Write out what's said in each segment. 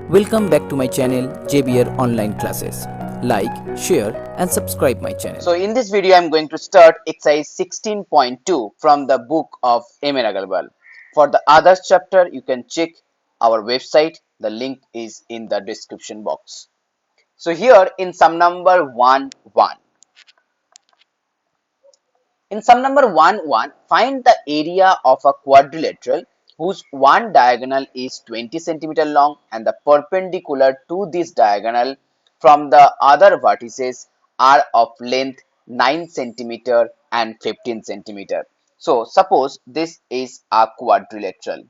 Welcome back to my channel JBR Online Classes. Like, share and subscribe my channel. So in this video, I'm going to start exercise 16.2 from the book of M.N. Agarwal. For the others chapter, you can check our website. The link is in the description box. So here in sum number 1, 1. In sum number 1, 1, find the area of a quadrilateral whose one diagonal is 20 centimeter long and the perpendicular to this diagonal from the other vertices are of length 9 centimeter and 15 centimeter. So suppose this is a quadrilateral.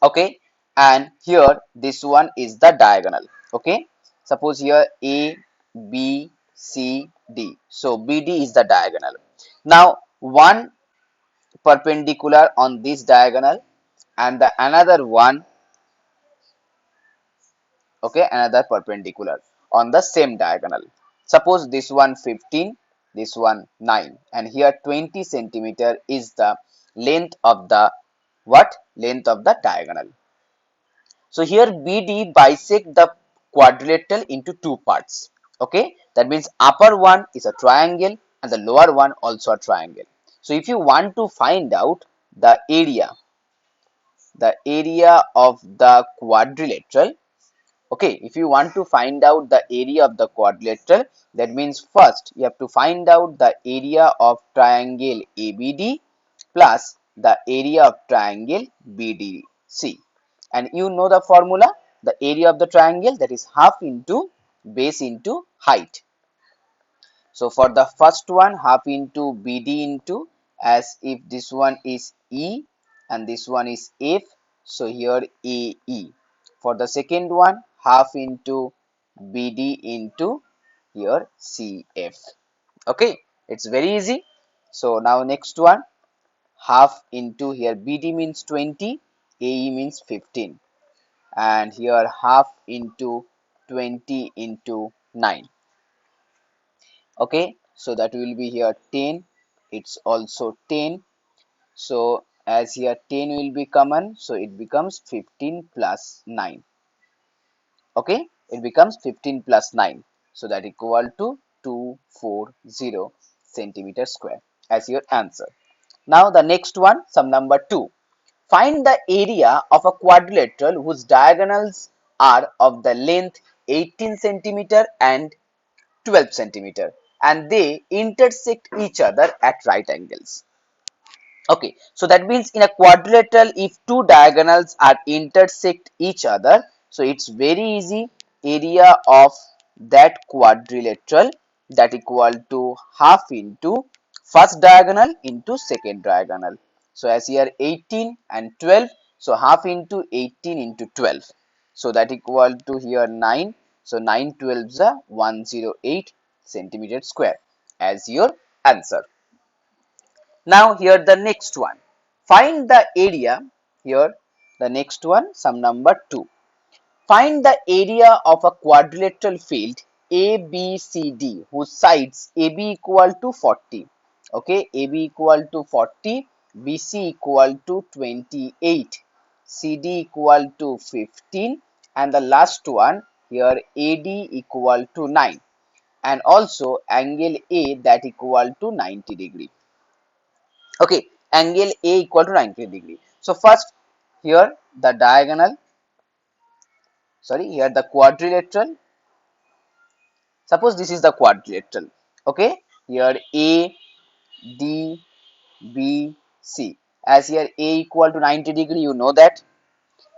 Okay, and here this one is the diagonal. Okay, suppose here A, B, C, D. So BD is the diagonal. Now one perpendicular on this diagonal and the another one, okay, another perpendicular on the same diagonal. Suppose this one 15, this one 9, and here 20 centimeter is the length of the what? Length of the diagonal. So here BD bisect the quadrilateral into two parts. Okay, that means upper one is a triangle and the lower one also a triangle. So if you want to find out the area of the quadrilateral, okay, if you want to find out the area of the quadrilateral, that means first you have to find out the area of triangle ABD plus the area of triangle BDC. And you know the formula, the area of the triangle, that is half into base into height. So for the first one, half into BD into, as if this one is E and this one is F, so here AE. For the second one, half into BD into here CF. Okay, it's very easy. So now next one, half into here BD means 20, AE means 15, and here half into 20 into 9. Okay, so that will be here 10, it's also 10. So as here 10 will be common, so it becomes 15 plus 9. Okay, it becomes 15 plus 9, so that equal to 240 centimeter square as your answer. Now the next one, sum number 2. Find the area of a quadrilateral whose diagonals are of the length 18 centimeter and 12 centimeter and they intersect each other at right angles. Okay, so that means in a quadrilateral, if two diagonals are intersect each other, so it's very easy, area of that quadrilateral, that equal to half into first diagonal into second diagonal. So as here 18 and 12, so half into 18 into 12, so that equal to here 9, so 9 12s are 108 centimeter square as your answer. Now here the next one, find the area. Here the next one, sum number 2. Find the area of a quadrilateral field ABCD whose sides AB equal to 40. Okay, AB equal to 40, BC equal to 28, CD equal to 15, and the last one here AD equal to 9, and also angle A that equal to 90 degree. Okay, angle A equal to 90 degree. So first here the diagonal, sorry, here the quadrilateral. Suppose this is the quadrilateral. Okay, here A, D, B, C. As here A equal to 90 degree, you know that.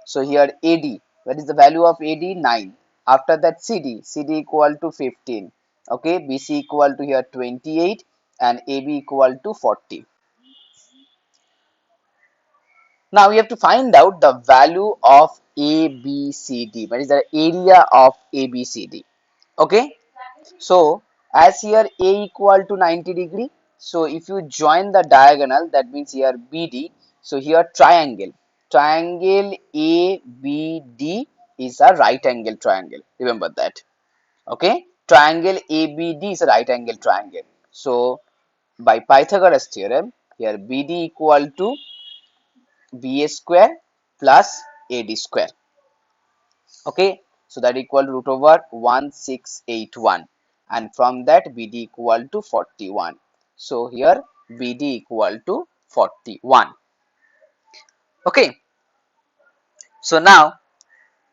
So here AD, what is the value of AD? 9. After that CD, CD equal to 15. Okay, BC equal to here 28 and AB equal to 40. Now we have to find out the value of ABCD, that is the area of ABCD. Okay, so as here A equal to 90 degree, so if you join the diagonal, that means here BD, so here triangle ABD is a right angle triangle, remember that. Okay, triangle ABD is a right angle triangle. So by Pythagoras theorem, here BD equal to BA square plus AD square. Okay, so that equal to root over 1681, and from that BD equal to 41. So here BD equal to 41. Okay, so now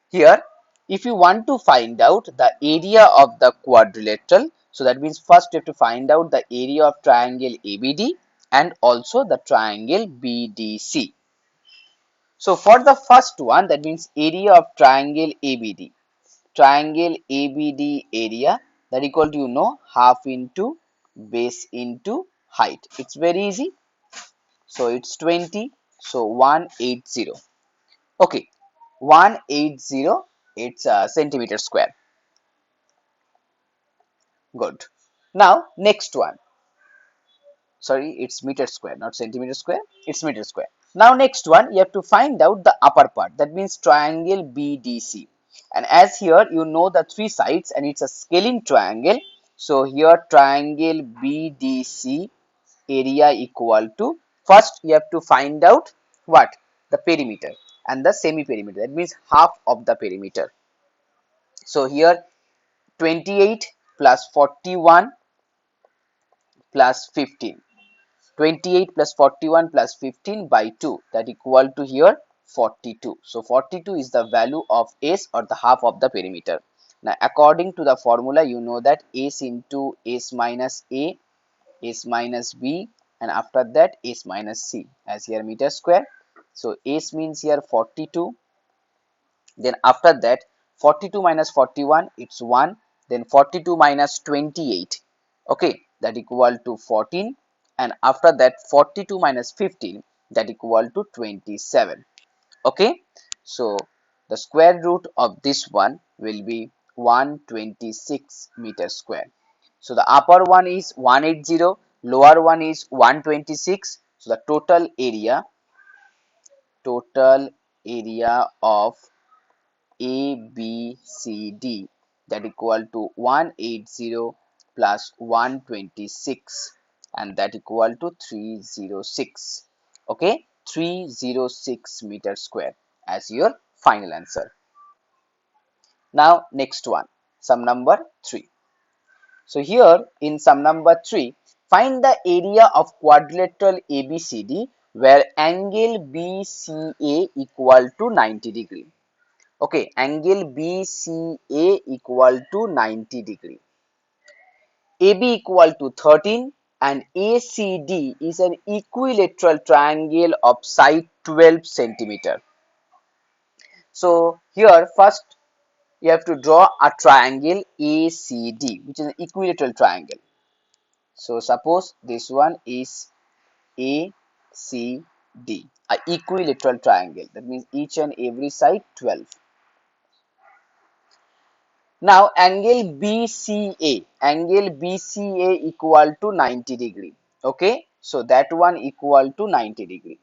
here if you want to find out the area of the quadrilateral, so that means first you have to find out the area of triangle ABD and also the triangle BDC. So for the first one, that means area of triangle ABD. Triangle ABD area, that equal to half into base into height. It's very easy. So it's 20. So 180. Okay, 180. It's centimeter square. Good. Now next one. Sorry, it's meter square, not centimeter square. It's meter square. Now next one, you have to find out the upper part. That means triangle BDC. And as here you know the three sides and it's a scaling triangle. So here triangle BDC area equal to, first you have to find out what? The perimeter and the semi perimeter. That means half of the perimeter. So here 28 plus 41 plus 15. 28 plus 41 plus 15 by 2, that equal to here 42. So 42 is the value of S, or the half of the perimeter. Now according to the formula, you know that S into S minus A, S minus B, and after that S minus C, as here meter square. So S means here 42, then after that 42 minus 41, it's 1, then 42 minus 28, okay, that equal to 14, and after that 42 minus 15, that equal to 27. Okay, so the square root of this one will be 126 meter square. So the upper one is 180, lower one is 126. So the total area of ABCD, that equal to 180 plus 126, and that equal to 306. Okay, 306 meter square as your final answer. Now next one, sum number 3. So here in sum number 3, find the area of quadrilateral ABCD where angle BCA equal to 90 degree. Okay, angle BCA equal to 90 degree. AB equal to 13 and ACD is an equilateral triangle of side 12 centimeter. So here first you have to draw a triangle ACD, which is an equilateral triangle. So suppose this one is ACD, a equilateral triangle. That means each and every side 12. Now angle BCA equal to 90 degree. Okay, so that one equal to 90 degree.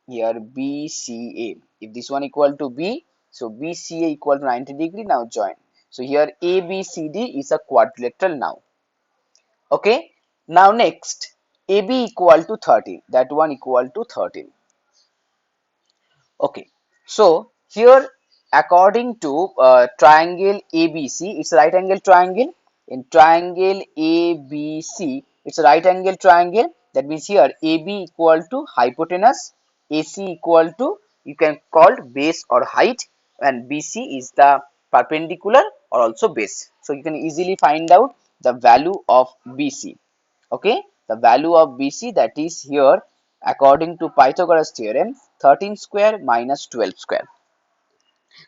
Here BCA, if this one equal to B, so BCA equal to 90 degree. Now join. So here ABCD is a quadrilateral now. Okay, now next AB equal to 13, that one equal to 13. Okay, so here according to triangle ABC, it's a right angle triangle. In triangle ABC, it's a right angle triangle. That means here AB equal to hypotenuse, AC equal to, you can call base or height, and BC is the perpendicular or also base. So you can easily find out the value of BC. Okay, the value of BC, that is here according to Pythagoras theorem, 13 square minus 12 square.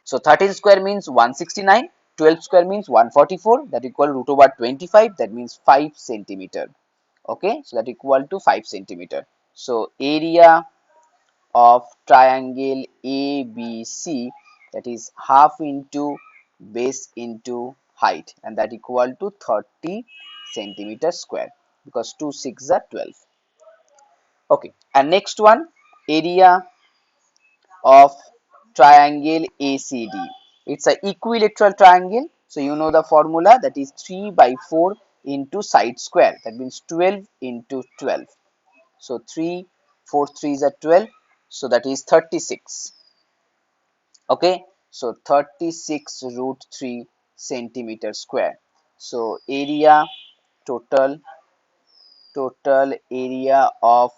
So 13 square means 169, 12 square means 144, that equal root over 25, that means 5 centimeter. Okay, so that equal to 5 centimeter. So area of triangle ABC, that is half into base into height, and that equal to 30 centimeter square, because 2 6 are 12. Okay, and next one, area of triangle ACD. It's an equilateral triangle, so you know the formula, that is 3 by 4 into side square, that means 12 into 12. So 3 4 3s are 12, so that is 36. Okay, So 36 root 3 centimeter square. So area total area of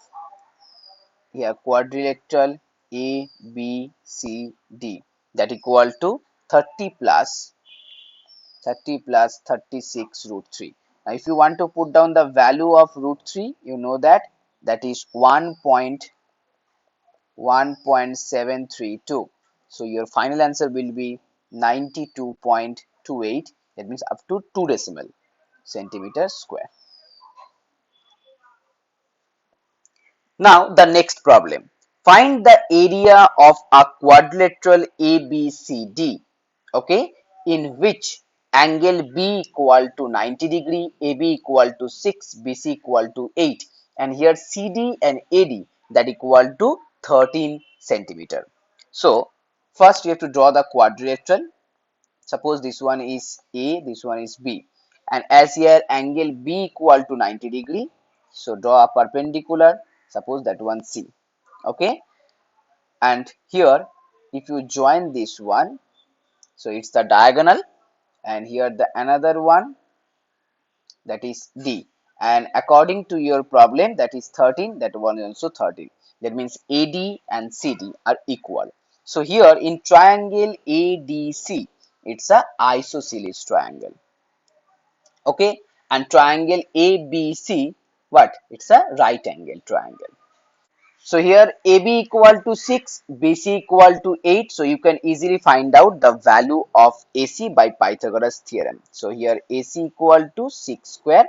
here quadrilateral A B C D, that equal to 30 plus 36 root 3. Now if you want to put down the value of root 3, you know that is 1.732. So your final answer will be 92.28. That means up to 2 decimal centimeter square. Now the next problem. Find the area of a quadrilateral ABCD, okay, in which angle B equal to 90 degree, AB equal to 6, BC equal to 8, and here CD and AD that equal to 13 centimeter. So first you have to draw the quadrilateral. Suppose this one is A, this one is B, and as here angle B equal to 90 degree, so draw a perpendicular, suppose that one C, okay, and here if you join this one, so it's the diagonal, and here the another one, that is D, and according to your problem that is 13, that one is also 13. That means AD and CD are equal. So here in triangle ADC, it's a isosceles triangle, okay, and triangle ABC, what, it's a right angle triangle. So here AB equal to 6, BC equal to 8. So you can easily find out the value of AC by Pythagoras theorem. So here AC equal to 6 square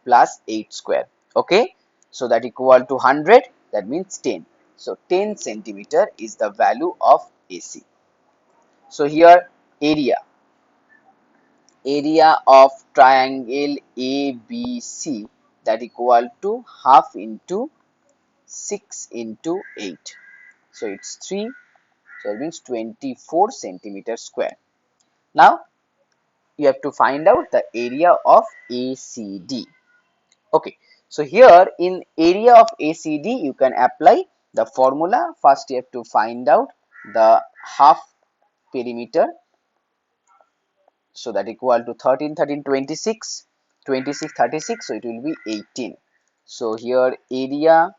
plus 8 square. Okay. So that equal to 100. That means 10. So 10 centimeter is the value of AC. So here area of triangle ABC, that equal to half into 6 into 8. So it's 3. So it means 24 centimeter square. Now you have to find out the area of ACD. Okay. So here in area of ACD, you can apply the formula. First you have to find out the half perimeter. So that equal to 13, 13, 26, 26, 36. So it will be 18. So here area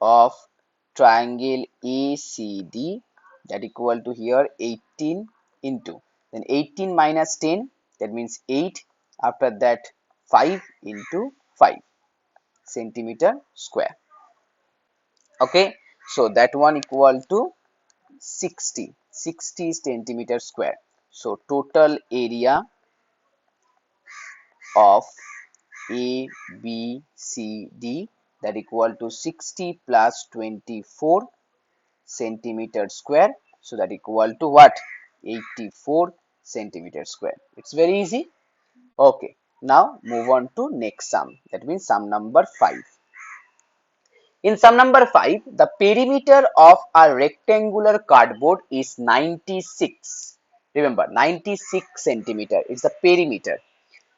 of triangle ACD, that equal to here 18 into, then 18 minus 10, that means 8, after that 5 into 5 centimeter square. Okay, so that one equal to 60 centimeter square. So total area of ABCD, that equal to 60 plus 24 centimeter square. So that equal to what, 84 centimeter square. It's very easy. Okay, now move on to next sum, that means sum number 5. In sum number 5, the perimeter of a rectangular cardboard is 96. Remember, 96 centimeter is the perimeter.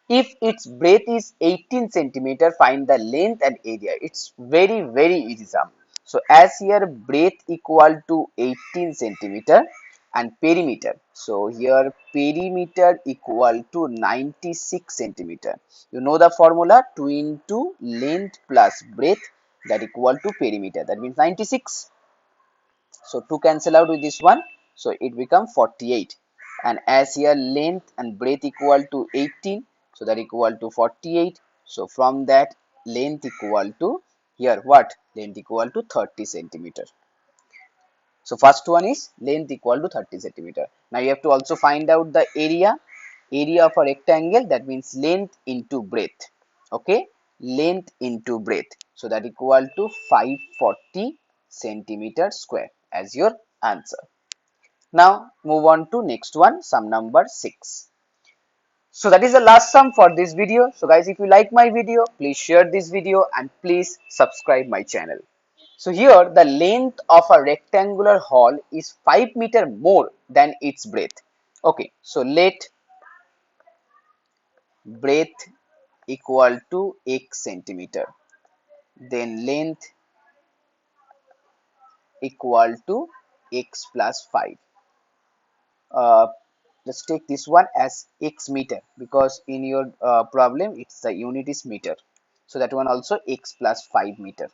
If its breadth is 18 centimeter, find the length and area. It's very easy sum. So as here breadth equal to 18 centimeter and perimeter. So here perimeter equal to 96 centimeter. You know the formula, 2 into length plus breadth, that equal to perimeter. That means 96. So 2 cancel out with this one. So it becomes 48. And as here length and breadth equal to 18. So that equal to 48. So from that length equal to here what? Length equal to 30 centimeter. So first one is length equal to 30 centimeter. Now you have to also find out the area. Area of a rectangle, that means length into breadth. Okay, length into breadth. So that equal to 540 centimeter square as your answer. Now move on to next one, sum number 6. So that is the last sum for this video. So guys, if you like my video, please share this video and please subscribe my channel. So here the length of a rectangular hall is 5 meter more than its breadth. Okay, so let breadth equal to x centimeter, then length equal to x plus 5. uh, just take this one as x meter, because in your problem it's the unit is meter, so that one also x plus 5 meter.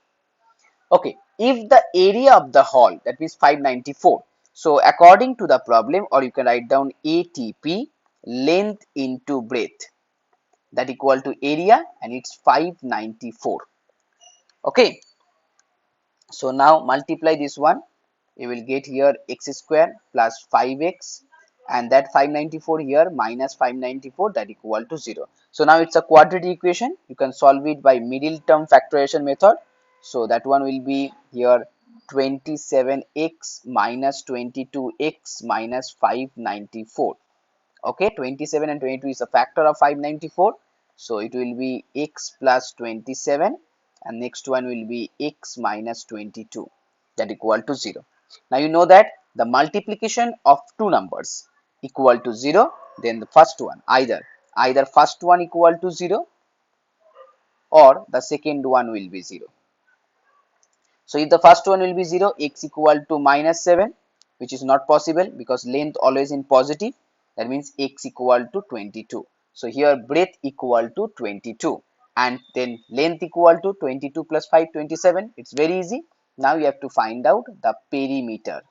Okay, if the area of the hall, that means 594, so according to the problem, or you can write down ATP, length into breadth, that equal to area, and it's 594. Okay, so now multiply this one, you will get here x square plus 5x, and that 594 here minus 594, that equal to 0. So now it's a quadratic equation. You can solve it by middle term factorization method. So that one will be here 27x minus 22x minus 594. Okay, 27 and 22 is a factor of 594, so it will be x plus 27, and next one will be x minus 22, that equal to 0. Now you know that the multiplication of two numbers equal to 0, then the first one, either first one equal to 0 or the second one will be 0. So if the first one will be 0, x equal to minus 7, which is not possible because length always in positive. That means x equal to 22. So here breadth equal to 22, and then length equal to 22 plus 5, 27. It's very easy. Now you have to find out the perimeter.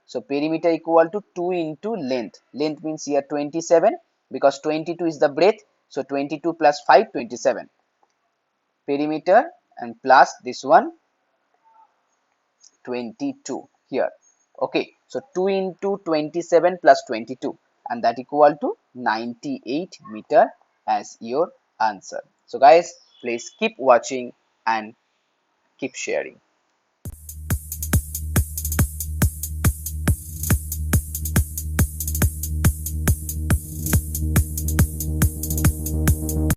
So perimeter equal to 2 into length. Length means here 27, because 22 is the breadth. So 22 plus 5, 27. Perimeter and plus this one 22 here. Okay, so 2 into 27 plus 22, and that equal to 98 meter as your answer. So guys, please keep watching and keep sharing.